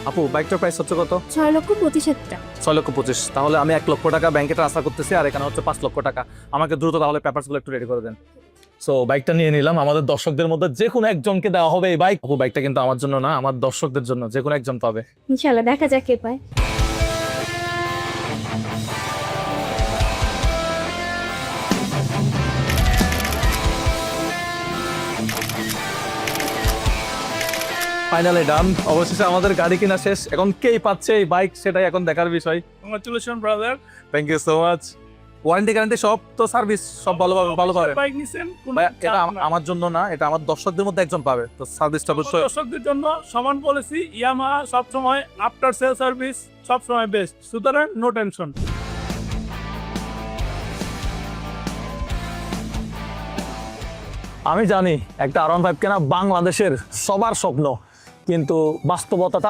আপু বাইকটার প্রাইস হচ্ছে কত? 6,25,000 টাকা। 6,25,000। তাহলে আমি 1,00,000 টাকা ব্যাংকে ট্রান্সফার করতেছি, আর এখানে হচ্ছে 5,00,000 টাকা। আমাকে দ্রুত তাহলে পেপারসগুলো একটু রেডি করে দেন। সো বাইকটা নিয়ে নিলাম, আমাদের দর্শকদের মধ্যে যে কোনো একজনকে দেওয়া হবে এই বাইক। আপু বাইকটা কিন্তু আমার জন্য না, আমার দর্শকদের জন্য, যে কোনো একজন পাবে। ইনশাআল্লাহ দেখা যাক কে পায়। ফাইনালি ডান, অবশেষে আমাদের গাড়ি কিনা শেষ। এখন কেই পাচ্ছে এই বাইক সেটাই এখন দেখার বিষয়। Congratulation brother. Thank you so much. Warranty guarantee সব তো, সার্ভিস সব ভালো পাবে। বাইক নিছেন কোন ভাই এটা আমার জন্য না, এটা আমার দর্শকদের মধ্যে একজন পাবে, তো সার্ভিসটা অবশ্যই। দর্শকদের জন্য সমান পলিসি। ইয়ামাহা সবসময় আফটার সেল সার্ভিস সবসময় বেস্ট, সুতরাং নো টেনশন। আমি জানি একটা R15 কেনা বাংলাদেশের সবার স্বপ্ন, কিন্তু বাস্তবতাটা